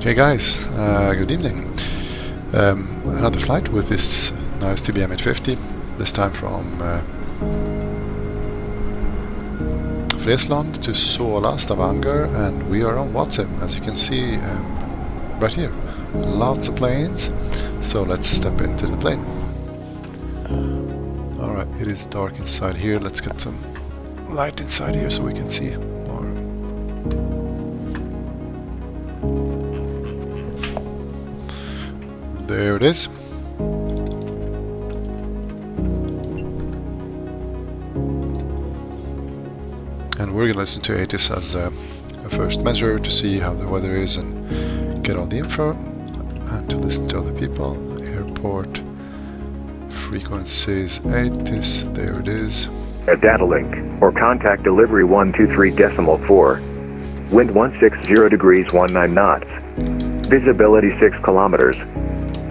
Hey guys, good evening. Another flight with this nice TBM850, this time from Friesland to Sola, Stavanger, and we are on VATSIM, as you can see right here. Lots of planes, so let's step into the plane. Alright, it is dark inside here, let's get some light inside here so we can see more. There it is. And we're going to listen to ATIS as a first measure to see how the weather is and get all the info, and to listen to other people. Airport frequencies ATIS, there it is. A data link or contact delivery 123.4. Wind 160 degrees 19 knots. Visibility 6 kilometers.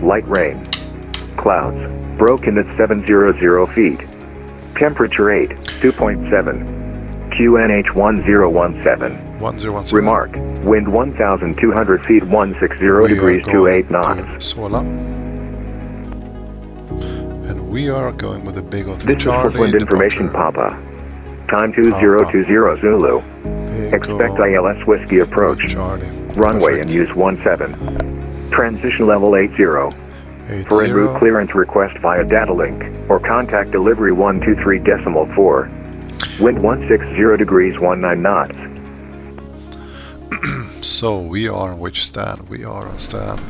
Light rain. Clouds. Broken at 700 feet. Temperature 8, 2.7. QNH 1017. 1017. Remark. Wind 1,200 feet 160 degrees 28 knots. Sola. And we are going with a big old This Charlie is for wind information, Papa. Time 2020 Zulu. Expect ILS Whiskey approach. Charlie. Runway and use 17. Transition level 80. For en route clearance request via data link or contact delivery 123.4. Wind 160 degrees 19 knots. So we are on which stand? We are on stand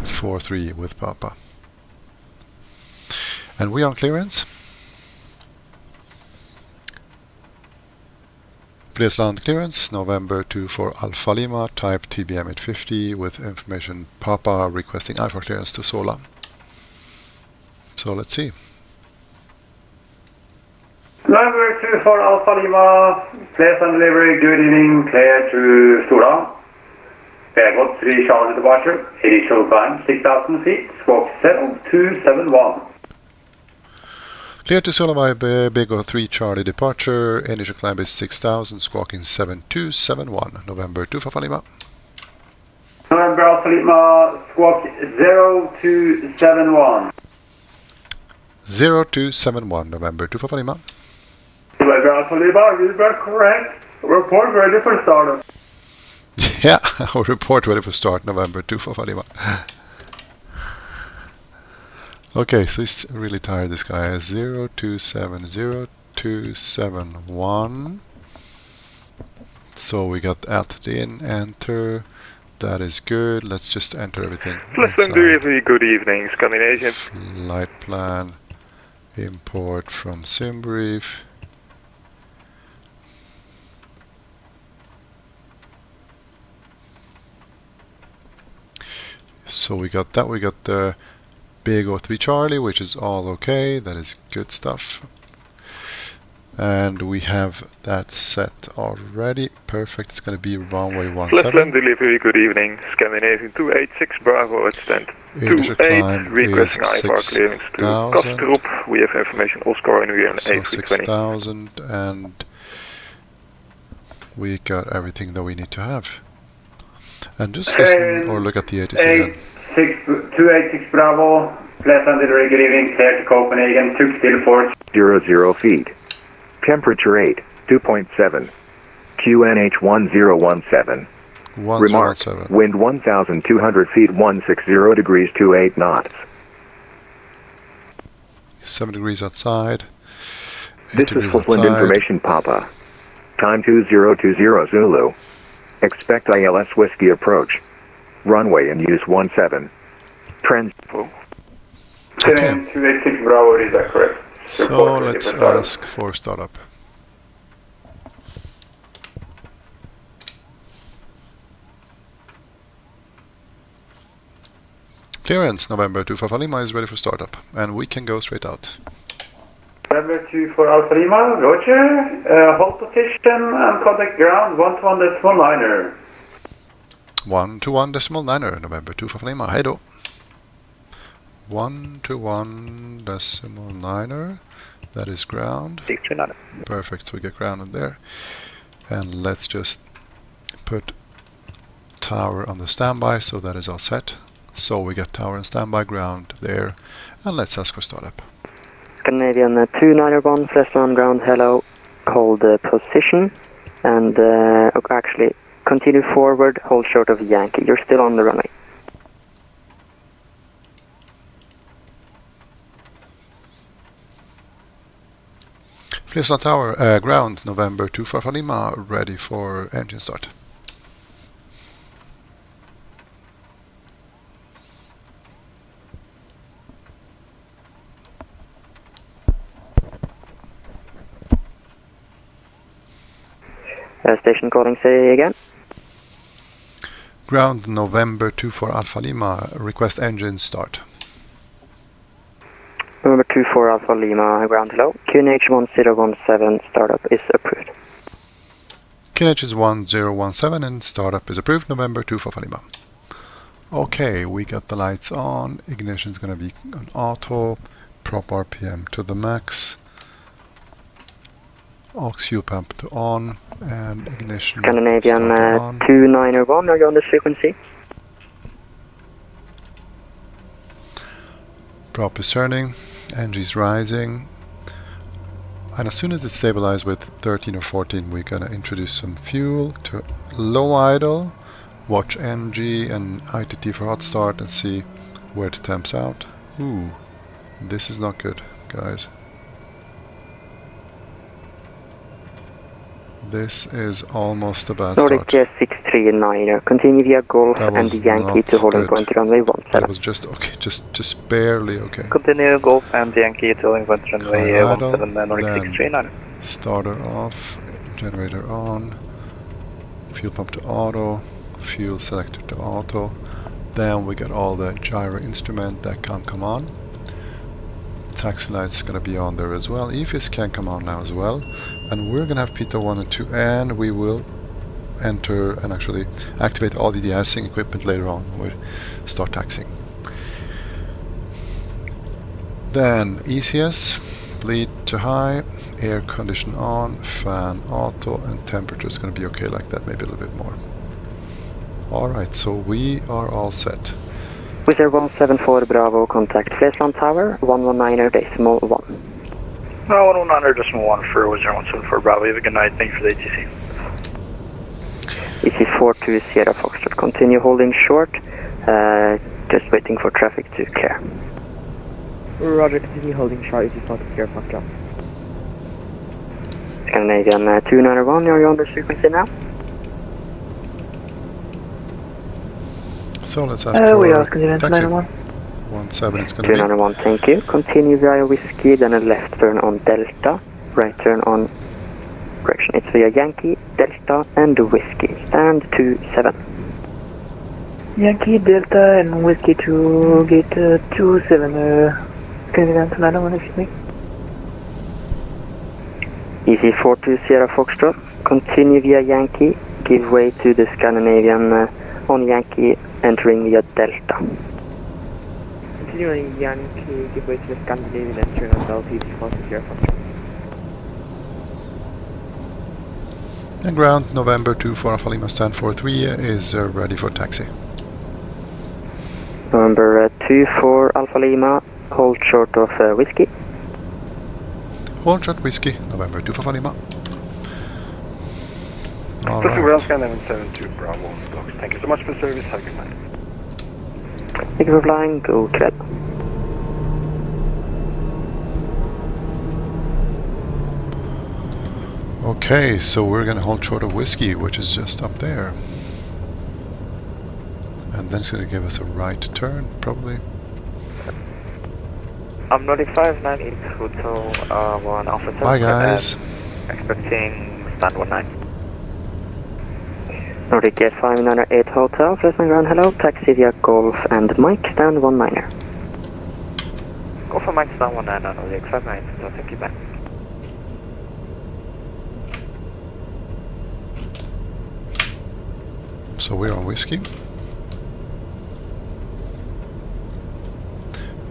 43 with Papa. And we are on clearance. Friesland clearance, November 24 Alpha Lima, type TBM850 with information Papa requesting Alpha clearance to Sola. So let's see. November 24 Alpha Lima, Friesland delivery, good evening, clear to Sola. Airport 3 Charlie departure, initial climb 6,000 feet, squawk 7271. Clear to Sola by Big O 3 Charlie departure, initial climb is 6,000, squawking 7271, November 2 Alpha Lima. November Alpha Lima, squawk 0271. 0271, November 2 Alpha Lima. November Alpha Lima, you were correct. Report ready for startup. Yeah, our report ready for start, November 2 Alpha Lima. Okay, so he's really tired, this guy. 0270-271. So we got at in, enter. That is good. Let's just enter everything. Pleasant delivery, good evening, Scandinavian. Flight plan, import from SimBrief. So we got that. We got the Big O3 Charlie, which is all okay. That is good stuff. And we have that set already. Perfect. It's going to be runway 17. Pleasant delivery, good evening. Scandinavian 286 Bravo at stand 28. Requesting IFR clearance to Kastrup. We have information Oscar and we are on so A320. 6,000, and we got everything that we need to have. And just listen or look at the ATIS again. 286 Bravo, Pleasant delivery, good evening, clear to Copenhagen, 2 still 00 feet. Temperature 8, 2.7. QNH 1017. Remark. Wind 1,200 feet 160 degrees 28 knots. 7 degrees outside. This is for wind information, Papa. Time 2020 Zulu. Expect ILS Whiskey approach. Runway and use 17. Okay. 286 Bravo, is that correct? So let's ask for startup. Clearance, November 2 Alpha Lima is ready for startup, and we can go straight out. November 2 for Alpha Lima, roger. Hold position and contact ground 121.9er. 121.9er, November 2 Alpha Lima, hej då. 121.9er, that is ground. Perfect, so we get grounded there. And let's just put tower on the standby, so that is all set. So we got tower and standby, ground there, and let's ask for startup. Scandinavian 291, flash on ground, hello, hold position, and actually continue forward, hold short of Yankee, you're still on the runway. Flesland Tower, ground, November 24 Lima, ready for engine start. Station calling, say again. Ground, November 24 Alpha Lima, request engine start. November 24 Alpha Lima, ground hello. QNH 1017, startup is approved. QNH is 1017 and startup is approved, November 24 Alpha Lima. Okay, we got the lights on, ignition is going to be on auto, prop RPM to the max, aux fuel pump to on, and ignition Scandinavian on. 291, are you on this frequency? Prop is turning, NG is rising, and as soon as it's stabilized with 13 or 14, we're going to introduce some fuel to low idle, watch NG and ITT for hot start and see where it temps out. Ooh, this is not good, guys. This is almost a bad Nordic start. 639, continue via Golf and Yankee to holding point runway 17. That was just okay, just barely okay. Continue Golf and Yankee to holding point runway 17, Nordic 639. Starter off, generator on, fuel pump to auto, fuel selector to auto. Then we got all the gyro instrument that can come on. Taxi lights gonna be on there as well. EFIS can come on now as well. And we're gonna have PITA 1 and 2, and we will enter and actually activate all the de-icing equipment later on when we start taxiing. Then ECS, bleed to high, air condition on, fan auto, and temperature is going to be okay like that, maybe a little bit more. Alright, so we are all set. Wizz Air 174 Bravo, contact Flesland Tower, 119.1. 119.1 for Wizz Air 174 Bravo, have a good night, thank you for the ATC. EC42 Sierra Foxtrot, continue holding short, just waiting for traffic to clear. Roger, continue holding short, EC42 Sierra Foxtrot. Scandinavian 291, are you on this frequency now? So let's ask for we are Scandinavian taxi. 291. 17 it's going to be. 291, thank you. Continue via Whiskey, then a left turn on Delta, right turn on, correction, it's via Yankee, Delta, and Whiskey. Stand 27. Yankee, Delta, and Whiskey to gate 27, Scandinavian 291, excuse me. EC42 Sierra Foxtrot, continue via Yankee, give way to the Scandinavian on Yankee, entering via Delta. Continuing Yankee, give way to the Scandinavian, entering on Delta, EC42 Sierra Foxtrot. And ground, November 24 Alpha Lima stand 43 is ready for taxi. November 24 Alpha Lima, hold short of Whiskey. Hold short Whiskey, November 24 Alpha Lima. Pretty well, Scandinavian 72 Bravo. Thank you so much for the service, have a good night. Thank you for flying, go kväll. Okay, so we're going to hold short of Whiskey, which is just up there. And then it's going to give us a right turn, probably. I'm Nordic 598 Hotel 1 Alpha 7. Bye guys. Expecting stand 19. Nordic 598 Hotel, Flesland Ground, hello, taxi via Golf and Mike, stand 19er. Go for Mike stand 19, Nordic 598, so thank you, bye. So we're on Whiskey.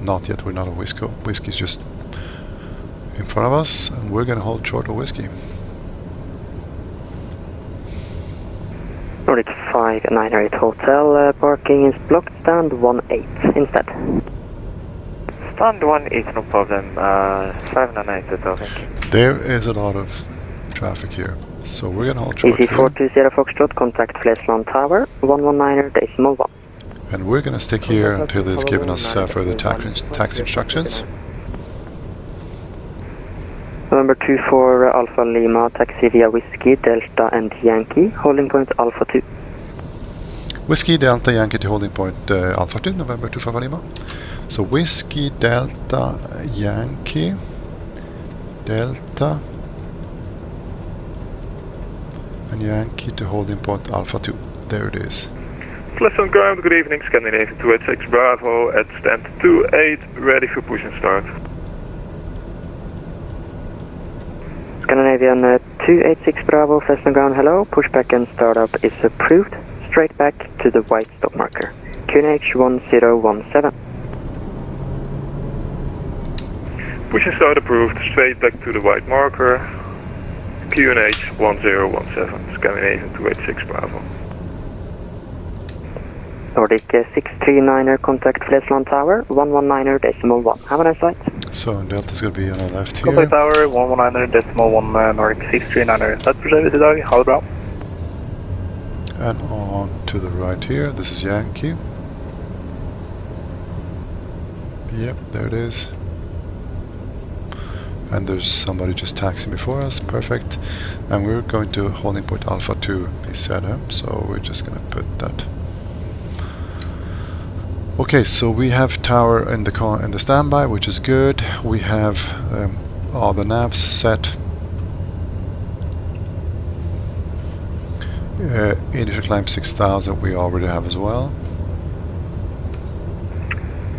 Not yet, we're not on Whiskey. Whiskey's just in front of us, and we're going to hold short of Whiskey. Nordic 598 Hotel, parking is blocked, stand 18 instead. Stand 18, no problem. 598 Hotel, thank you. There is a lot of traffic here, so we're gonna hold short EC here. 420 Foxtrot, contact Flesland Tower, 119.1. And we're gonna stick here until it's given us further taxi instructions. November 24 Alpha Lima, taxi via Whiskey, Delta and Yankee, holding point Alpha 2. Whiskey, Delta, Yankee to holding point Alpha 2, November 25 Lima. So Whiskey, Delta, Yankee, Delta, and Yankee to holding point Alpha 2. There it is. Flesland ground, good evening, Scandinavian 286 Bravo at stand 28, ready for push and start. Scandinavian 286 Bravo, Flesland ground, hello, pushback and startup is approved, straight back to the white stop marker, QNH 1017. Push and start approved, straight back to the white marker, QNH 1017, Scandinavian 286 Bravo. Nordic 639er, contact Flesland Tower, 119.1. Have a nice flight. So Delta's gonna be on the left here. Contact Tower 119.1, Nordic 639er. Tack för service idag, ha det bra. And on to the right here, this is Yankee. Yep, there it is. And there's somebody just taxiing before us, perfect. And we're going to holding point Alpha 2, he said, so we're just gonna put that. Okay, so we have tower in the standby, which is good. We have all the navs set. Initial climb 6000 we already have as well.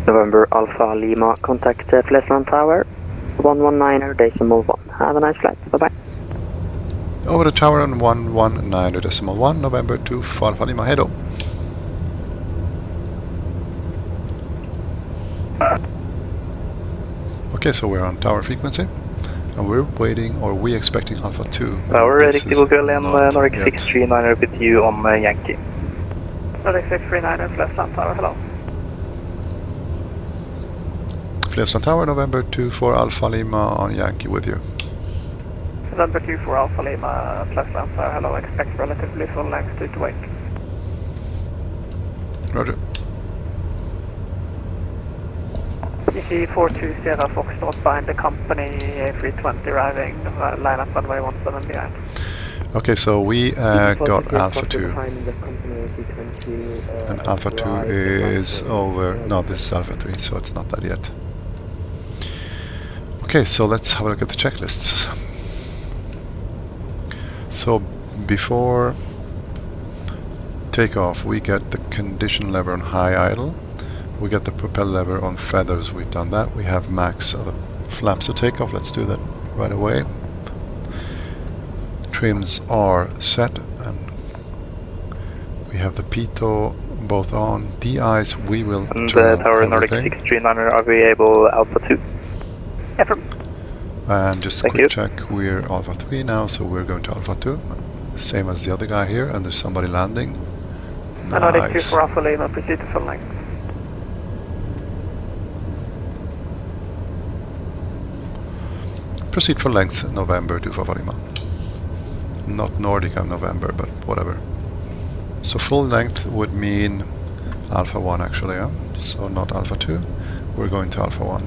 November Alpha Lima, contact Flesland Tower, 119.1. Have a nice flight, bye bye. Over the tower on 119.1, November 2 Alpha Lima, head up. Okay, so we're on tower frequency, and we're waiting, or we expecting Alpha 2. Tower, riktig god kväll igen, Nordic 639er with you on Yankee. Nordic 639er, Flesland Tower, hello. Flesland Tower, November 24 Alpha Lima on Yankee with you. November 24 Alpha Lima, Flesland Tower, hello. Expect relatively full length to wake. Roger. EC 420 Foxtrot behind the company, A320 arriving, line up runway 17 behind. Okay, so we got Alpha 2. And Alpha 2 is over. No, this is Alpha 3, so it's not that yet. Okay, so let's have a look at the checklists. So before takeoff, we get the condition lever on high idle. We get the propeller lever on feathers. We've done that. We have max flaps to take off. Let's do that right away. Trims are set, and we have the pitot both on. DIs we will And turn on Tower Nordic everything. 639er, are we able Alpha 2? And just Thank quick you. check, we're Alpha 3 now, so we're going to Alpha 2. Same as the other guy here, and there's somebody landing. Nordic 2 Nice. for Alpha Lima, proceed to full length. Proceed for length, November 2 for Lima. Not Nordic of November, but whatever. So full length would mean Alpha 1 actually, yeah? So not Alpha 2. We're going to Alpha 1.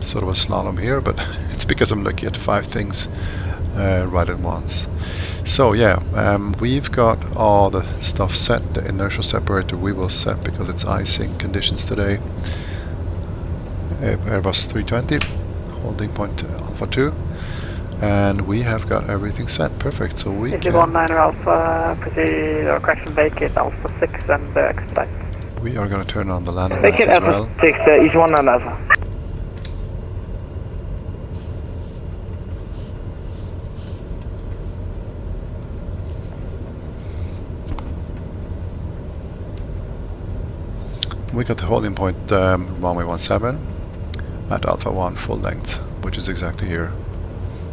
Sort of a slalom here, but it's because I'm looking at 5 things right at once. So yeah, we've got all the stuff set. The inertial separator we will set because it's icing conditions today. Airbus 320, holding point Alpha 2, and we have got everything set. Perfect. So we EC can. 19er Alpha, proceed or correction vacate Alpha 6 and expedite. We are going to turn on the landing Take lights it as Alpha well. 6, each one and Alpha. We got the holding point runway 17 at Alpha 1 full length, which is exactly here.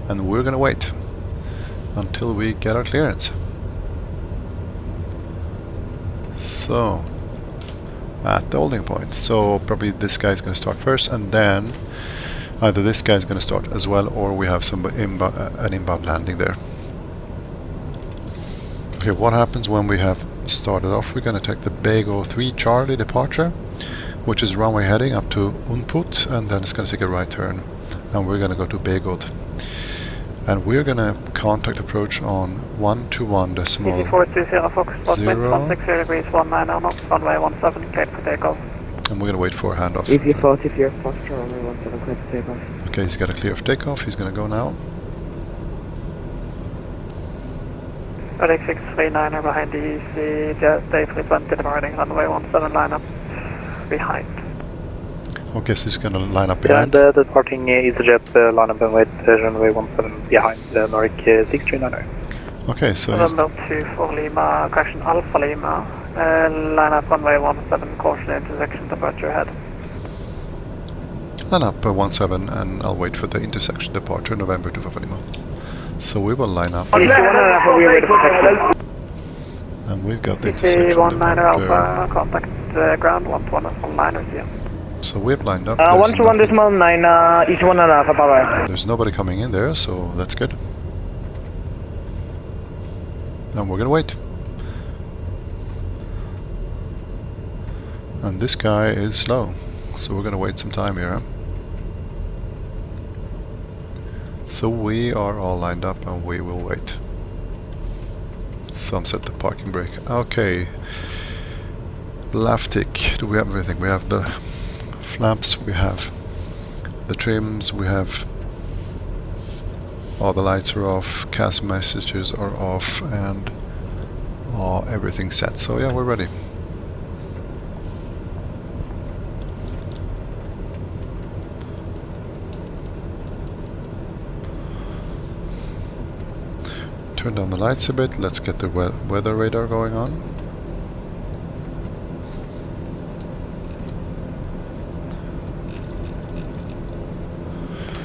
And we're gonna wait. until we get our clearance. So, at the holding point. So probably this guy is going to start first, and then either this guy is going to start as well, or we have some an inbound landing there. Okay, what happens when we have started off? We're going to take the Bego 3 Charlie departure, which is runway heading up to Unput, and then it's going to take a right turn, and we're going to go to Begod. And we're going to contact approach on 121 decimal 420 Foxtrot, 0. 160 degrees, 19 knots, runway 17, cleared for takeoff. And we're going to wait for a handoff. If you thought if you're Foxtrot, runway 17, clear for takeoff. Okay, he's got a clear for takeoff. He's going to go now. Alex 639 behind the EC jet, A320 departing, runway 17 line up behind. Okay, so he's going to line up Yeah, behind. the departing EasyJet line up and wait runway 17 behind Nordic 639. Okay, so he's November 2 for Lima, correction Alpha Lima, line up runway 17, caution intersection departure ahead. line up 17, and I'll wait for the intersection departure, November 2 for Lima. So we will line up. And we've got the intersection EC19 departure. Alpha, contact ground 121 on liners here. So we've lined up. 121 decimal 9, EC1 and Alpha, bye-bye. There's nobody coming in there, so that's good. And we're gonna wait. And this guy is slow, so we're gonna wait some time here. Huh? So we are all lined up and we will wait. Sunset the parking brake. Okay. Left tick. Do we have everything? We have the flaps, we have the trims, we have all the lights are off, CAS messages are off, and everything's set. So yeah, we're ready. Turn down the lights a bit. Let's get the weather radar going on.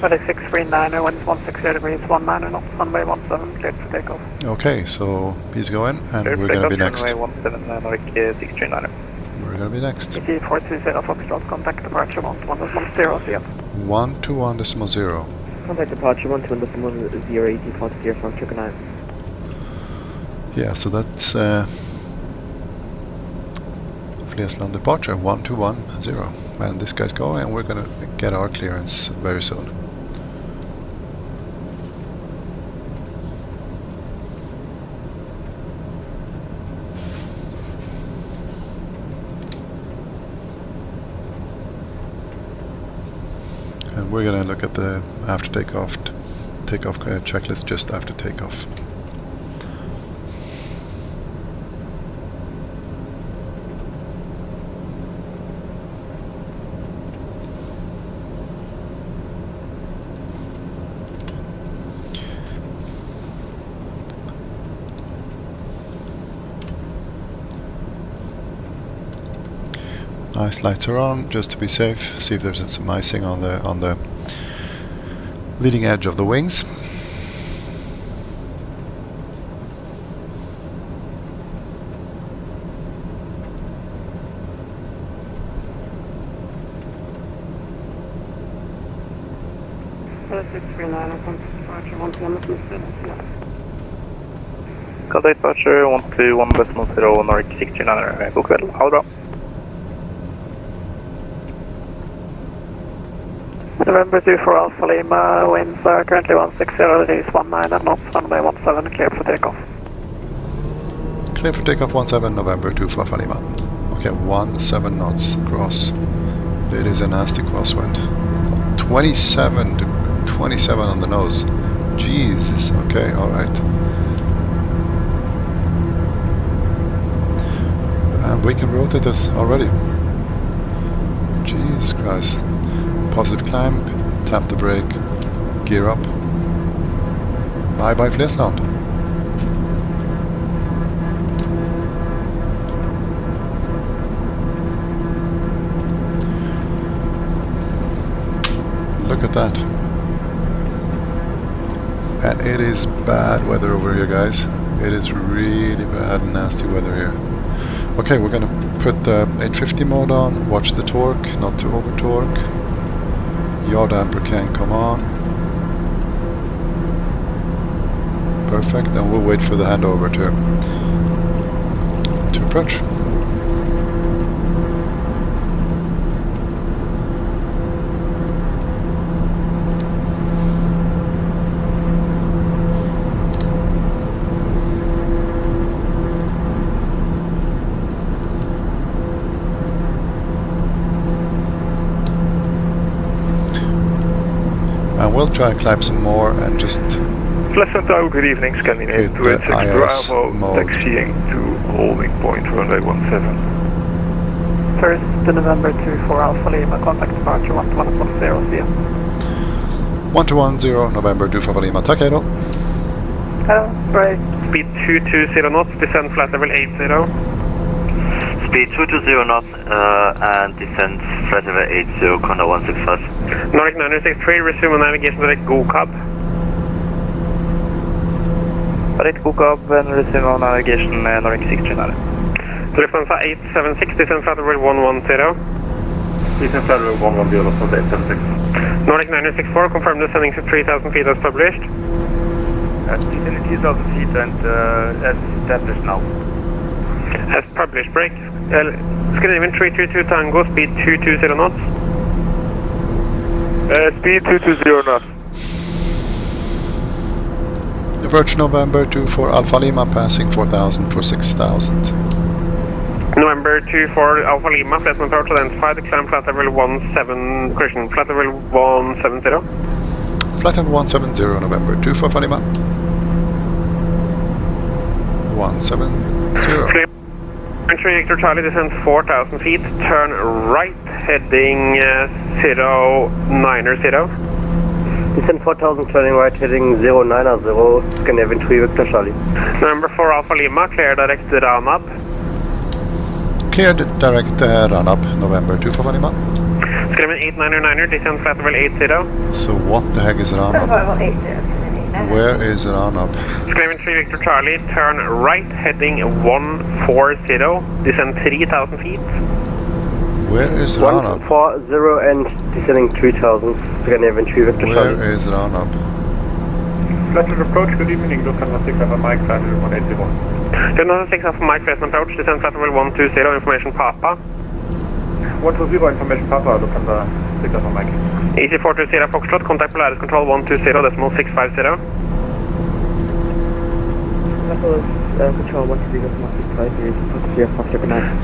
Alex 639, wind 160 degrees, 19 knots, runway 17, cleared for takeoff. Okay, so he's going, and Cleared we're for going to be takeoff, next. runway 17 Nordic 639. We're going to be next. EC 420 Foxtrot, contact departure 121 0. 121 decimal 0. Contact departure 121 decimal 0, ET 40 from Chicken Eye. Yeah, so that's Flesland departure 1210, and this guy's going, and we're gonna get our clearance very soon. And we're gonna look at the after takeoff checklist just after takeoff. Ice lights are on, just to be safe. See if there's some icing on the leading edge of the wings. Contact departure 121 decimal 0 Nordic 639. God kväll, ha det bra. November 2 for Alpha Lima, winds are currently 160 degrees, 19 knots, runway 17, cleared for takeoff. Clear for takeoff 17 November 2 for Lima. Okay, 17 knots cross. It is a nasty crosswind. 27 to 27 on the nose. Jesus. Okay, alright. And we can rotate this already. Jesus Christ. Positive climb, tap the brake, gear up. Bye bye Flesland. Look at that. And it is bad weather over here, guys. It is really bad and nasty weather here. Okay, we're gonna put the 850 mode on, watch the torque, not to over torque. Yaw damper can come on. Perfect, and we'll wait for the handover to approach. And we'll try and climb some more and just Pleasant Tower, good evening, Scandinavia 286 Bravo, mode. taxiing to holding point runway 17. First November 24 Alpha Lima, contact departure 1110, see you. 1210 November 25 Lima, tack, hej då. Hello, right. Speed 220 knots, descend flat level 80. Speed 220 knots and descend flat level 80, Condor 165. Nordic 963, resume navigation direct Go Cab. Direct Go Cab and resume on navigation Nordic 639. Lufthansa 876, descend flat level 110. Descend flat level 110 from 876. Nordic 964, confirm descending to 3000 feet as published. Descending 3000 feet and as established now. As published, break. Scandinavian 322 Tango, speed 220 knots. Speed 220 knots. Approach November 24 Alpha Lima, passing 4000 for 6000. November 24 Alpha Lima, flatman approach identified, climb flat level 17, correction, flat level 170. Flight level 170, November 24 Alpha Lima. 170. Entry Victor Charlie, descend 4000 feet, turn right, heading 090. Descend 4000, turning right, heading 090, Scandinavian 3 Victor Charlie. November 4 Alpha Lima, clear direct run up. Cleared direct run up, November 24 Alpha Lima. Scandinavian 899er, descend flat level 80. So what the heck is run up? Where is run up? Scandinavian 3 Victor Charlie, turn right, heading 140, descend 3000 feet. Where is run up? 140 and descending 3000, Scandinavian 3 Victor Charlie. Where is run up? Flatland approach, good evening, Lufthansa 6 Alpha Mike, flight level 180. Lufthansa 6 Alpha Mike, flatland approach, descend flat level 120, information Papa. 120, information Papa, Lufthansa 6 Alpha Mike. Easy 420 Foxtrot, contact Polaris Control 120, decimal 650. Control 120,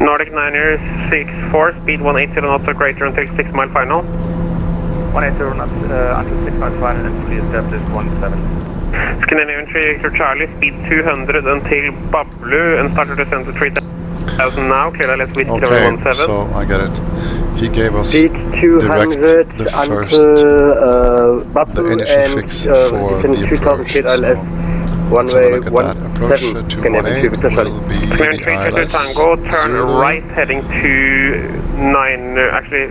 Nordic 964, speed 180 knots or greater until 6 mile final. 180 knots until 6 mile final and fully established 17. Scandinavian 3 Victor Charlie, speed 200 until Bablu and start to descend to 3000 now, clear LS Whiskey Okay, 17. so I get it. He gave us Speed 200 direct the first Babu the initial and fix for the 2000 approach. feet So LS let's have a look at that. 17 Approach to 18 will be Scandinavian the 322 ILS Tango, turn 0. right heading to 9, actually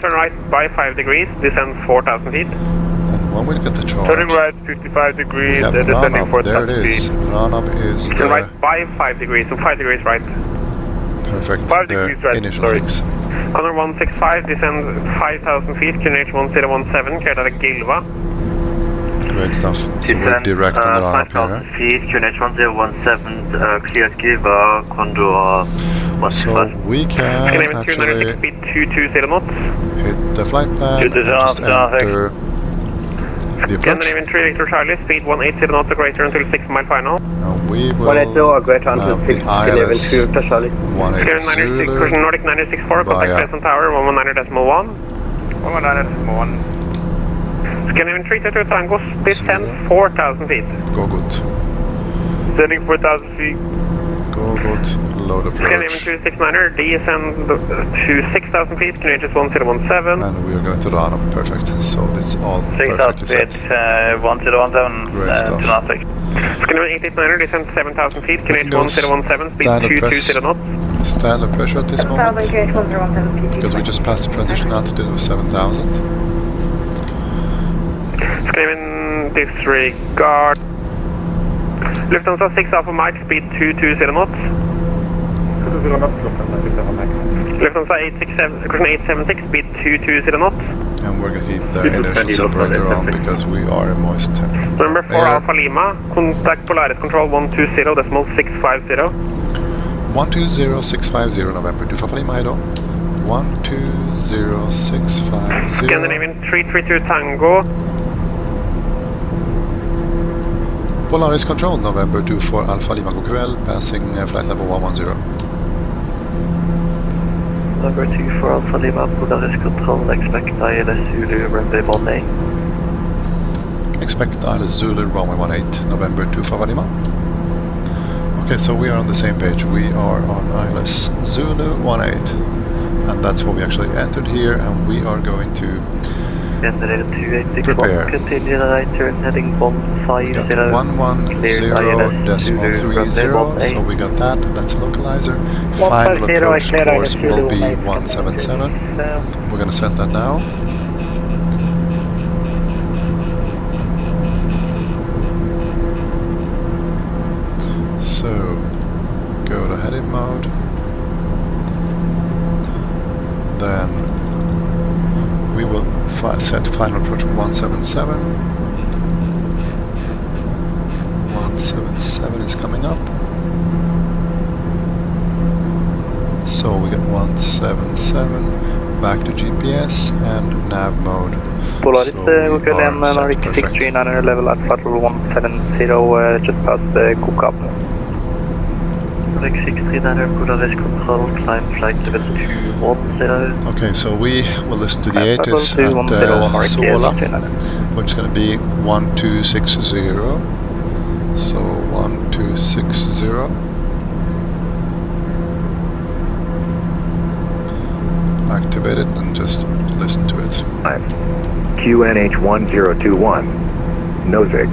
turn right by 5 degrees, descend 4000 feet. And when we look at the chart, Turning right 55 we degrees have and run descending up. There it 4000 is. feet. Run up is Turn the right by 5 degrees, so 5 degrees right. perfect 5 the degrees right, initial sorry. fix. Honor 165, descend 5000 feet, QNH 1017, clear direct Gilva. Great stuff. So we're Descend direct on the run up 5000 here. feet, QNH 1017, cleared Gilva, Condor So 165. we can Scandinavian 296, actually speed 220 knots. hit the flight plan and just enter the approach. Scandinavian 3 Victor Charlie, speed 180 knots or greater until 6 mile final. And we will 180 or greater until have 6, the Scandinavian ILS 3 Victor Charlie. 180 Zulu Nordic 964, contact via Pleasant Tower 119.1. 119.1. Scandinavian 322 Tango, descend Zulu. 4000 feet. Go good. Descending 4000 feet. Go good. Load Scandinavian approach. 269er, descend to 6000 feet, QNH 1017. And we are going to run up. Perfect. So it's all 6000 perfectly feet, set. 1017, Great stuff. to Navigraph. Scandinavian 889er, descend 7000 feet, QNH Go 1017, speed standard press. 220 knots. Standard pressure at this moment because we just passed the transition altitude of 7000. Scandinavian disregard. Lufthansa 6 Alpha Mike, speed 220 knots. 220 knots, Lufthansa 876, speed 220 knots. And we're going to keep the inertial separator on because we are in moist Number 4 air. Alpha Lima, contact Polaris Control 120.650. 120650 November 2 Alpha Lima, Ido. 120650. Scandinavian 332 Tango. Polaris Control November 24 Alpha Lima QQL, passing flight level 110. Number 2 for Alpha Lima, Polaris Control, expect ILS Zulu, runway 18. Expect ILS Zulu, runway 18, November 2 Alpha Lima. Okay, so we are on the same page. We are on ILS Zulu 18. And that's what we actually entered here, and we are going to prepare. Continue the right turn, heading 150. 110.30, so we got that. That's a localizer. Final approach course will be 177. We're going to set that now. So, go to heading mode. Then we will set final approach 177. 177 is coming up. So we get 177, back to GPS and nav mode. Polaris, so QQL Nordic 639 level at flight level 170, just past Cook Up. Nordic 639 Polaris Control, climb flight level 210. Okay, so we will listen to the ATIS at Sola, which is going to be 1260. So 1260. Activate it and just listen to it. QNH1021, Nozick.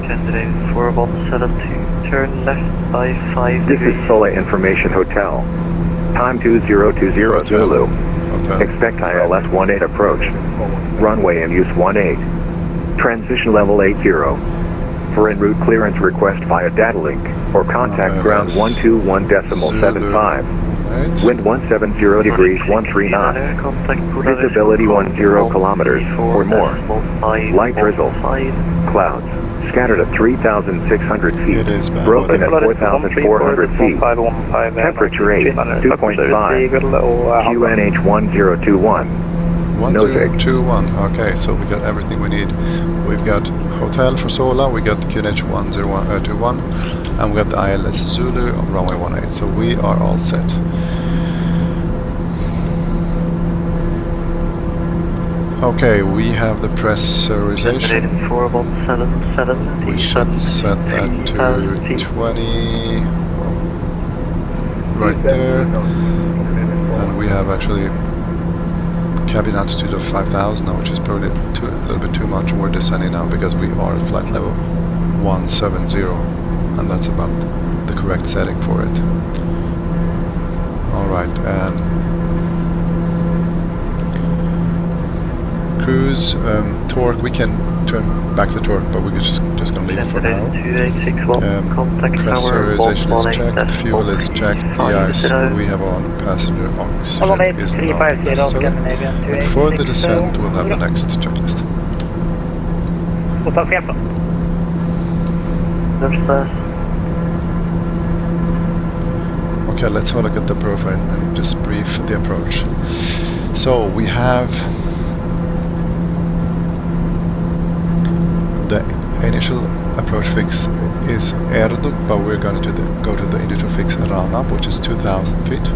Candidate 4172, turn left by 5 This degrees. is Sola Information Hotel. Time 2020 Zulu. Hotel. Expect ILS 18 approach. Runway in use 18. Transition level 80. For en route clearance request via data link or contact ground 121.75. Right. Wind 170 degrees 13 knots. Visibility 10 kilometers or more. Light drizzle. Clouds. Scattered at 3,600 feet. It is bad Broken at weather. 4,400 feet. Temperature 8, 2.5. QNH1021. 1021. Okay, so we got everything we need. We've got hotel for Sola, we got QNH1021, and we got the ILS Zulu on runway 18. So we are all set. Okay, we have the pressurization. We should set that to 20 right there. And we have actually cabin altitude of 5,000 now, which is probably a little bit too much. We're descending now because we are at flight level 170, and that's about the correct setting for it. Alright, and cruise torque, we can turn back the torque, but we're just gonna leave it for now. Pressurization is checked, fuel is checked, the ice we have on passenger oxygen is not necessary. And for the descent, we'll have the next checklist. Okay, let's have a look at the profile and just brief the approach. So we have the initial approach fix is Erdut, but we're going to go to the initial fix Ranab, which is 2,000 feet.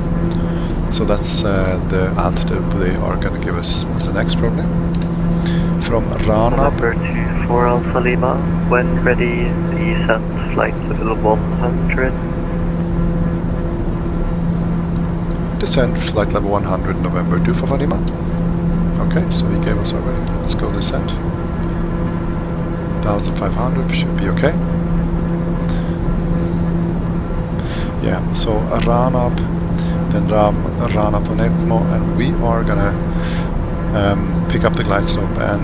So that's the altitude they are going to give us as the next problem. From Ranab. Number 2 for Alpha Lima, when ready, descent flight level 100. Descent flight level 100, November 2 for Lima. Okay, so he gave us already. Let's go descent. 1,500 should be okay. Yeah, so Ranab, then Ranab on ECMO, and we are gonna pick up the glide slope and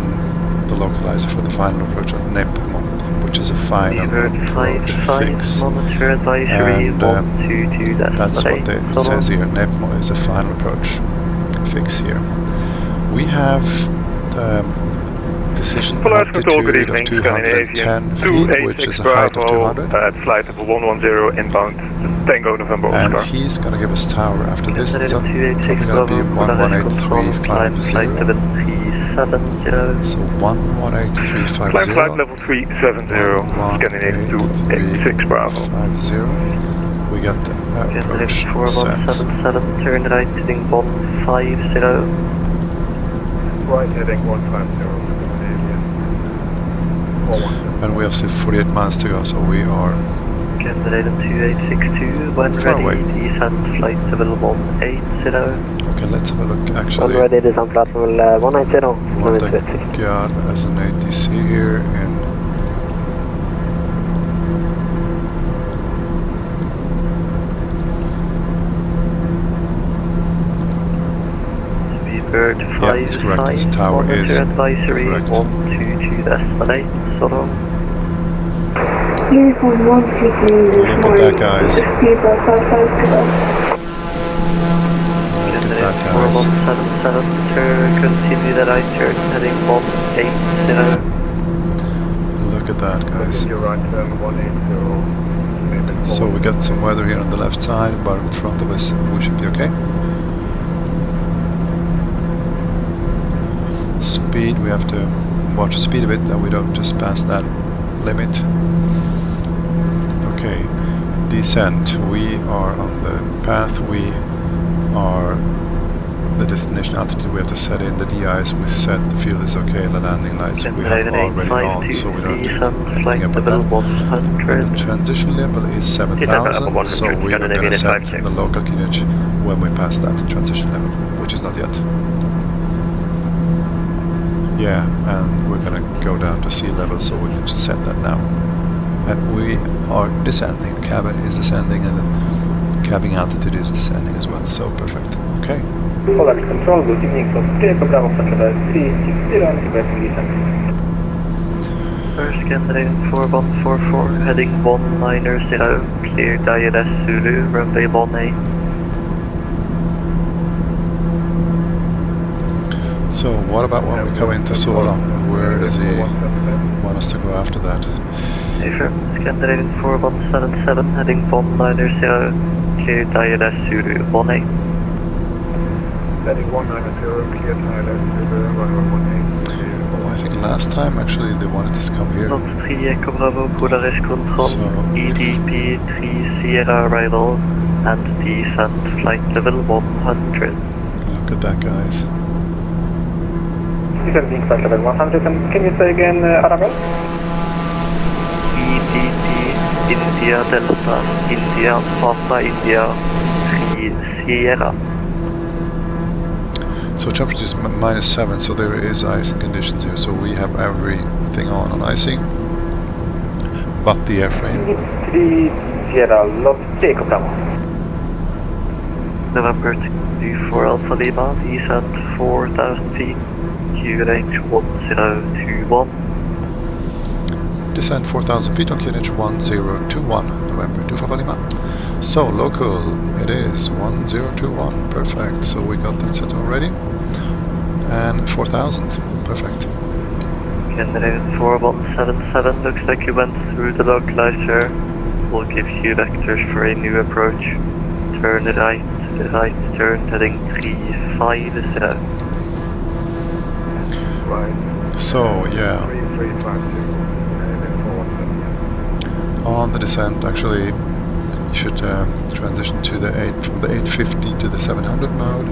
the localizer for the final approach at Nepmo, which is a final approach fix. Monitor advisory And 122. that's what it says here. Nepmo is a final approach fix here. We have decision altitude of 210 feet, which is a height of 200. At flight level 110 inbound, Tango November And Oscar. he's going to give us tower after this. It's probably going to be 118350. So 118350. Climb flight level 370, Scandinavian 286 Bravo. 50. We got the approach set. 4177, turn right heading 150. Right heading 150. And we have still 48 miles to go, so we are Candidate 2862, when far ready, away. descent flight level 180. Okay, let's have a look When actually ready, descent flight level 180. what they got as an ATC here in Bird 5, yeah, it's correct. Its tower is advisory correct. 122 destinate, sort of. Look at that, guys. Look at that, guys. 4177, continue the right turn, heading 180. Look at that, guys. Your right turn 180. So we got some weather here on the left side, but in front of us we should be okay. Speed, we have to watch the speed a bit, that we don't just pass that limit. Okay, descent, we are on the path, we are the destination altitude, we have to set in the DIs, we set the fuel is okay, the landing lights we have already on, so we don't have to do anything about that. And the transition level is 7,000, so we are going to set the local QNH when we pass that transition level, which is not yet. Yeah, and we're gonna go down to sea level, so we can just set that now. And we are descending, the cabin is descending, and the cabin altitude is descending as well, so perfect. Okay. Polar control, good evening, so Echo Bravo Central 360, requesting descent. First candidate 4144, heading 190, clear ILS Zulu, runway 18. So what about when we come into Sola? Where does he want us to go after that? Affirm, candidate 4177, heading 190, clear ILS Zulu 18. Heading 190, clear ILS Zulu, runway 18. Oh, I think last time actually they wanted us to come here. Not 3 Echo Bravo, Polaris Control, So, EDP 3 Sierra arrival, and descent flight level 100. Look at that, guys. Descending flight level 100, and can you say again, arrival? EDP India Delta, India Papa India 3 Sierra. So temperature is -7, so there is icing conditions here, so we have everything on icing, but the airframe. 3 Sierra, lot Echo Bravo. November 24 Alpha Lima, descent 4,000 feet, Q range 1021. Descend 4,000 feet on QNH 1021, November 25 Lima. So local, it is 1021, perfect. So we got that set already. And 4,000, perfect. Candidate 4177, looks like you went through the localizer. We'll give you vectors for a new approach. Turn right turn, heading 350. Right. So yeah, 3352. on the descent actually you should transition to the from the 850 to the 700 mode.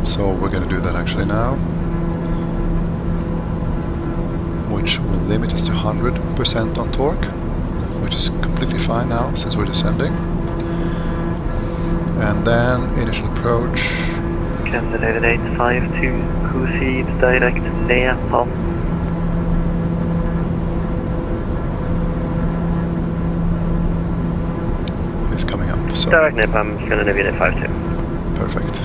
So we're going to do that actually now, which will limit us to 100% on torque, which is completely fine now since we're descending. And then initial approach. Candidate 852, proceed direct Nepal. Is coming up, so Direct Nepal, Scandinavian 852. perfect.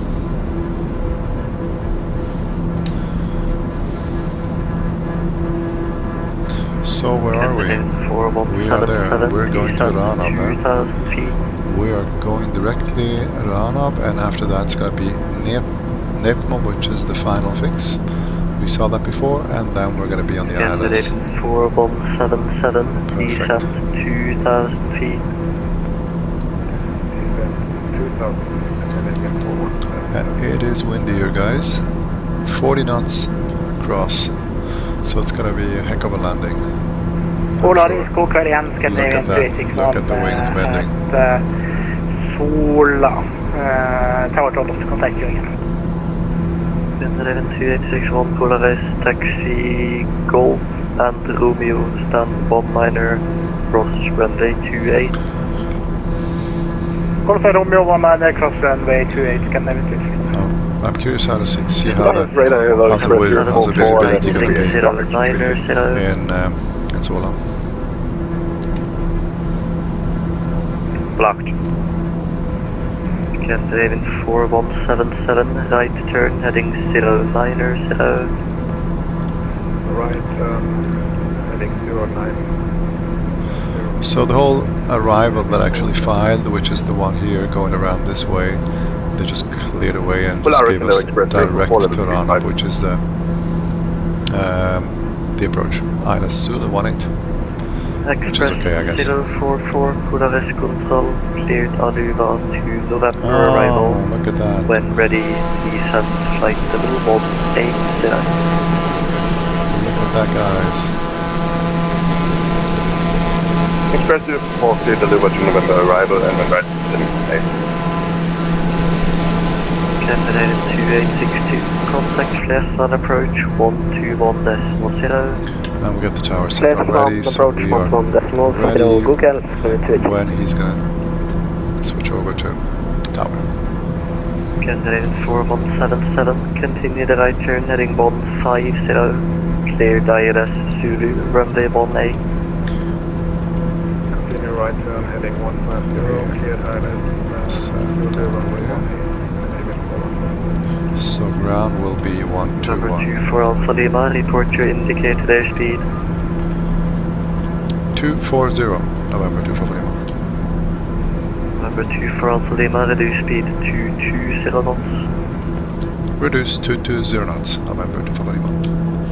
So where are we? We are there. We're going to Ranab. We are going directly Ranab, and after that it's going to be Nepmo, which is the final fix. We saw that before, and then we're going to be on the islands. 4177, descent 2000 feet. And it is windy here, guys. 40 knots across, so it's going to be a heck of a landing. Look at the way it's bending. Tower Total, contact you again. 2861 Polaris, taxi Golf and Romeo, stand 1 minor, cross runway 28. Golf and Romeo 1 minor, cross runway 28, Scandinavian 260. I'm curious how to see how the visibility going to be in Sola. Blocked. Scandinavian 4177, right turn heading 090. Right heading 090. So the whole arrival that actually filed, which is the one here going around this way, they just cleared away and just gave us direct to Ranab, which is the approach. ILS Zulu 18, which is okay, I guess. 044 Polaris Control, cleared Aruba to November arrival. Look at that. When ready, descent flight level 180. Look at that, guys. Expressive, mostly delivered to November arrival and when right in Candidate 2862, contact flares on approach 121.0. And we got the tower set up ready, so we are ready when he's gonna switch over to tower. Candidate 4177, continue the right turn heading 150, cleared ILS Zulu, runway 18. Continue right turn heading 150, cleared ILS Zulu, runway 18. So ground will be 121. Number 24 Alpha Lima, report your indicated airspeed. 240, November 240 Lima. Number 24 Alpha Lima, reduce speed to 220 knots. Reduce to 20 knots, November 240 Lima.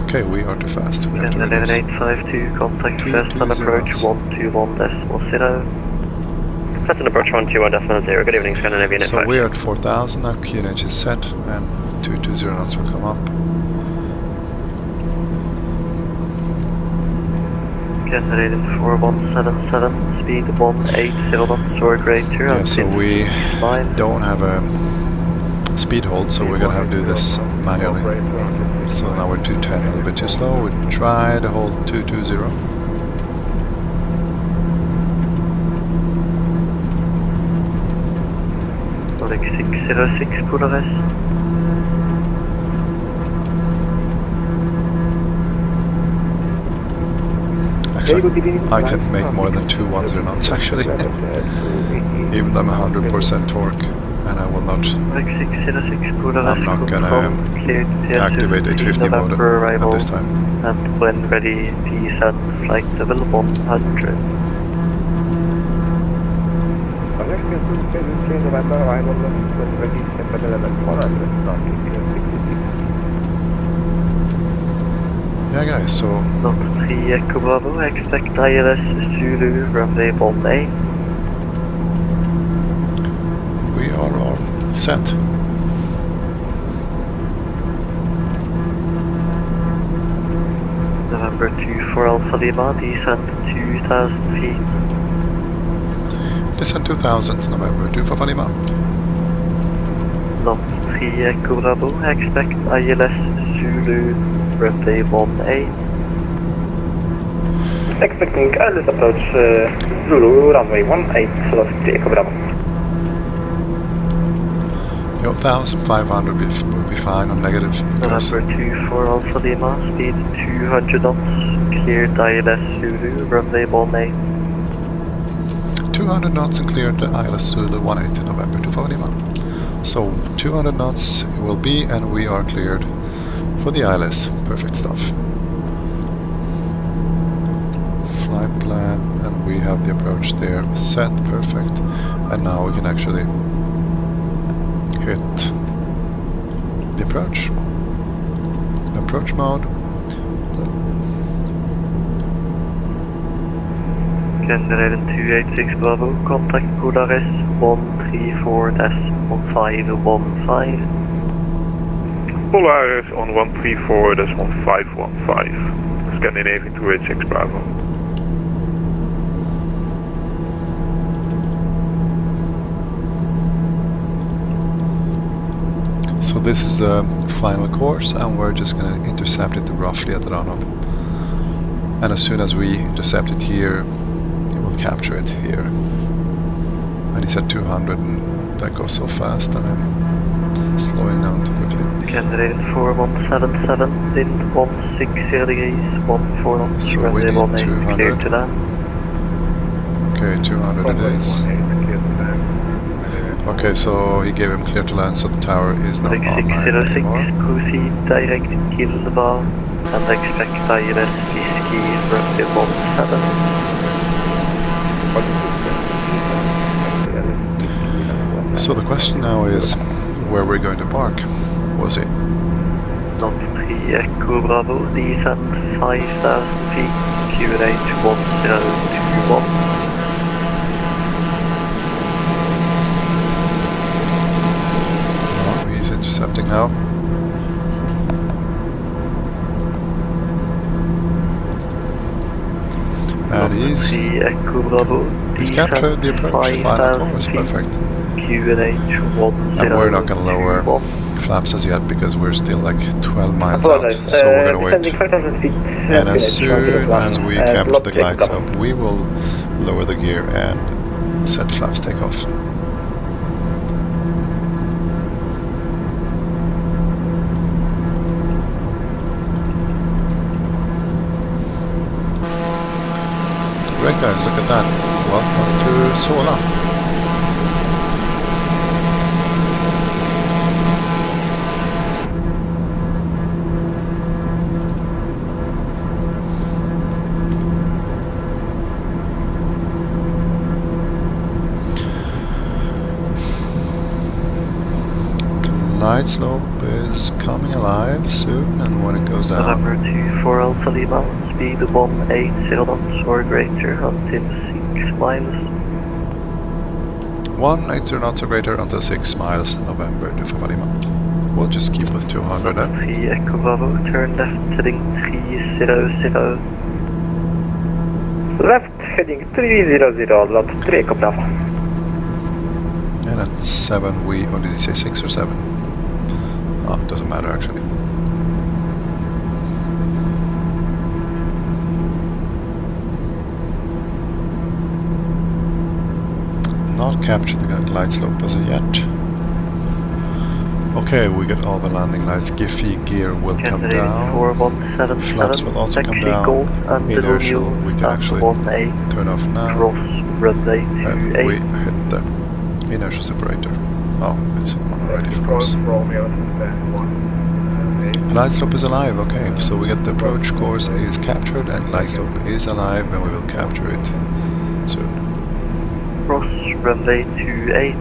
Okay, we are too fast. We have to reduce. 11852, contact first on approach 121.0. Present approach 121.0, good evening, Scandinavian. So we are at 4000 now, QNH is set, and 220 knots will come up. Candidate 4177, speed 180 knots or greater. Yeah, so we don't have a speed hold, so we're gonna have to do this manually. So now we're 210, a little bit too slow. We try to hold 220. Nordic 606 Polaris. Actually, I can make more than 210 knots actually, even though I'm 100% torque, and I will not. I'm not gonna activate 850 mode at this time. And when ready, descend flight level 100. Yeah, guys, so... Not 3 Echo Bravo, expect ILS Zulu, runway 18. We are all set. November 24 Alpha Lima, descent 2000 feet. Descent 2000, November 24 Lima. Not 3 Echo Bravo, expect ILS Zulu, runway 18. Expecting ILS approach Zulu, runway 18, so 3 Echo Bravo. 1500 will be fine on negative. November 24 Alpha Lima, speed 200 knots, cleared ILS Zulu, runway 18. 200 knots and cleared the ILS Zulu 18, November 24 Lima. So 200 knots it will be, and we are cleared for the ILS. Perfect stuff. flight plan, and we have the approach there set, perfect. And now we can actually hit the approach mode. Canadian 286 Bravo, contact Polaris 134-1515. Polaris on 134-1515. Scandinavian 286 Bravo. So this is the final course, and we're just going to intercept it roughly at Ranov. And as soon as we intercept it here, it will capture it here. And he said 200, and that goes so fast that I'm slowing down too quickly. Canadian 4177, wind 160 degrees, 14 knots, So we runway need 18, clear to land. Okay, 200 it is. Okay, so he gave him clear to land, so the tower is not online 606, anymore. proceed direct kill the bar, and expect ILS Whiskey runway 17. So the question now is where we're going to park. Was it? Not 3 Echo Bravo, descend 5,000 feet, QNH 1021. Oh, he's intercepting now. And he's captured the approach, final course, perfect. QNH 1021. And we're not going to lower flaps as yet because we're still like 12 miles out, so we're going to wait. And as soon as we capture the glide slope, we will lower the gear and set flaps takeoff. Great guys, look at that. Welcome to Sola. Glide slope is coming alive soon, and when it goes down. November 24 Alpha Lima, speed 180 knots or greater until 6 miles. 180 knots or greater until 6 miles, November to Lima. We'll just keep with 200 then. 3 Echo Bravo, turn left heading 300. Left heading 300, lot 3 Echo Bravo. And at 7 we, or did he say 6 or 7? Oh, it doesn't matter actually. Not captured the glide slope as of yet. Okay, we get all the landing lights. Giphy gear will come down. 4177, Flaps will also come down. Inertial we can actually turn off now. Cross runway And 28. we hit the inertial separator. Oh, it's on already for us. Glide slope is alive, okay. So we get the approach course is captured and glide slope is alive, and we will capture it soon. Cross runway 28.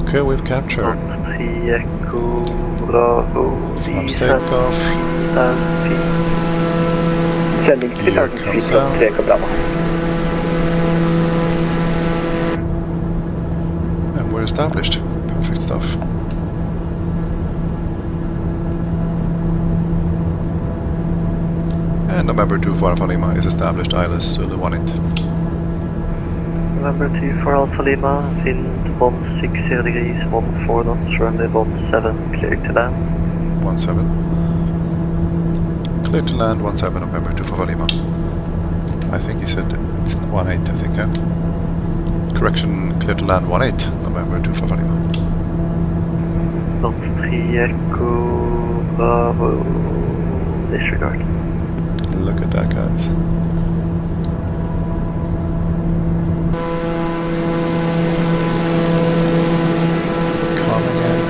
Okay, we've captured. 3 Echo Bravo, Flaps descend takeoff. 3,000 feet. Sending Gear 3,000 comes feet down. from 3 Echo Bravo. And we're established. Perfect stuff. And November 2 for Alpha Lima is established. ILS Zulu 18. November 2 for Alpha Lima, wind 160 degrees, 14 knots, runway 17, clear to land. 17. Clear to land 17 November 2 for Lima. I think he said it's 18, I think, yeah? Correction, clear to land 18 November 2 for Lima. Not 3 Echo Bravo, disregard. Look at that, guys. Coming in.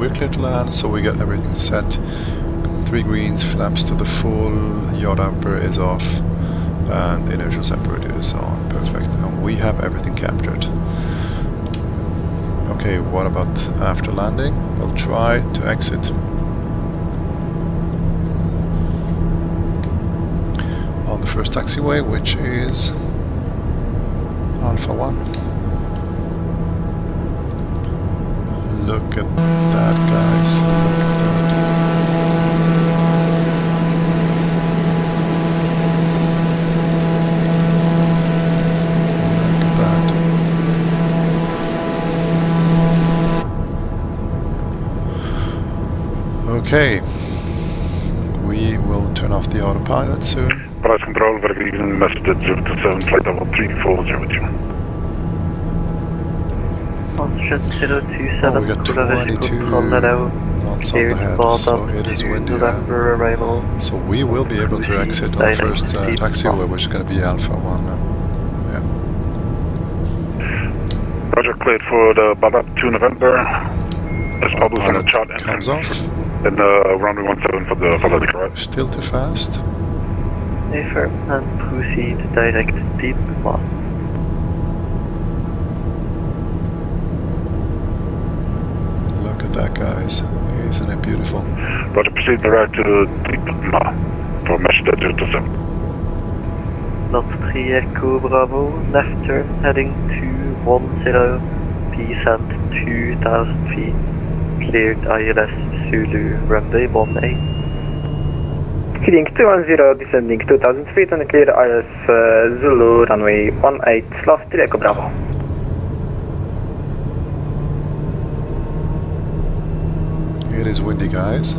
we're clear to land, so we got everything set. 3 greens, flaps to the full, yaw damper is off, and the inertial separator is on. Perfect. And we have everything captured. Okay, what about after landing? We'll try to exit. On the first taxiway, which is Alpha 1. Look at that, guys. Okay, we will turn off the autopilot soon. Price control, verifying message 027, flight level 340 with you. Oh, we got 22 knots on the head, so it is windy. So we will be able to exit on the first taxiway, which is going to be Alpha 1. Yeah. Roger, cleared for the Baba 2 November. As published on the chart comes off. And runway 17 for the Valadic, right? Still too fast. Affirm and proceed direct deep 1. Look at that, guys. Isn't it beautiful? Roger, proceed direct to deep for message 027. Not 3 Echo Bravo, left turn heading 210, descent 2000 feet. Cleared ILS Zulu runway 18. Heading 210, descending 2000 feet and cleared ILS Zulu runway 18, last 3 Echo Bravo. It is windy, guys.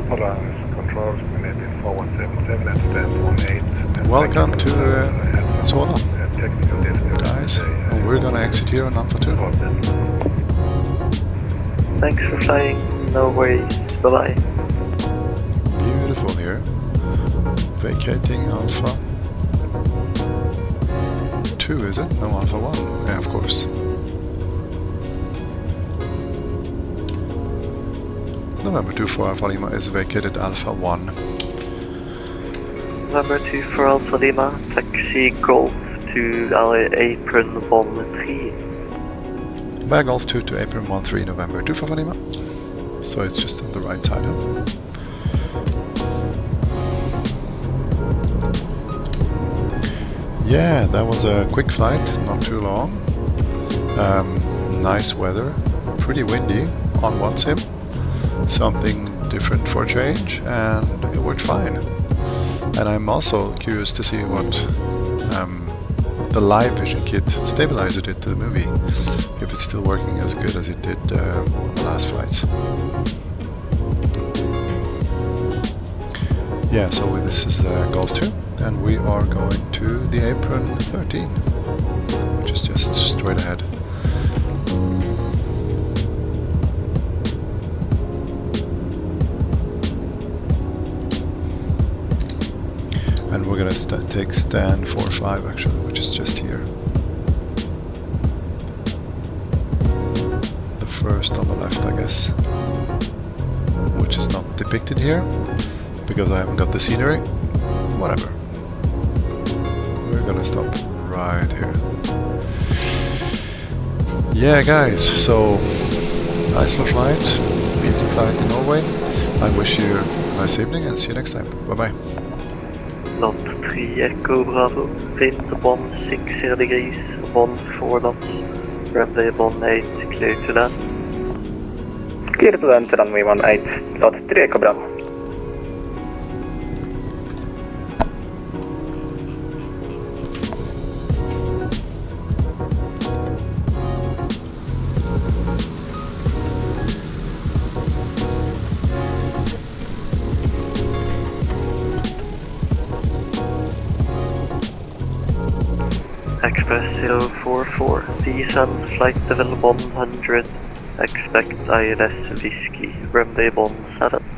Hold on, controls, minute 4177 and stand 18. Welcome to Sola, guys. And we're gonna exit here on Alpha 2. Thanks for flying, no worries, bye bye. Beautiful here. Vacating Alpha 2, is it? No, Alpha 1. Yeah, of course. November 2 for Alpha Lima is vacated Alpha 1. November 2 for Alpha Lima, taxi Golf to apron 13. By Golf 2 to apron 13, November 2 for Alpha Lima. So it's just on the right side. Huh? Yeah, that was a quick flight, not too long. Nice weather, pretty windy on VATSIM. Something different for a change, and it worked fine. And I'm also curious to see what the live vision kit stabilizer did to the movie, if it's still working as good as it did on the last flights. Yeah, so this is Golf 2, and we are going to the apron 13, which is just straight ahead. And we're gonna take stand 45 actually, which is just here. The first on the left, I guess, which is not depicted here because I haven't got the scenery. Whatever. We're gonna stop right here. Yeah, guys, so nice little flight, beautiful flight in Norway. I wish you a nice evening and see you next time. Bye bye. Not 3 Echo Bravo, wind 16 degrees, 14 knots, runway 18, clear to land. Clear to land, runway 18, lot 3 Echo Bravo. Express 044, descend flight level 100, expect ILS Whiskey, runway 17.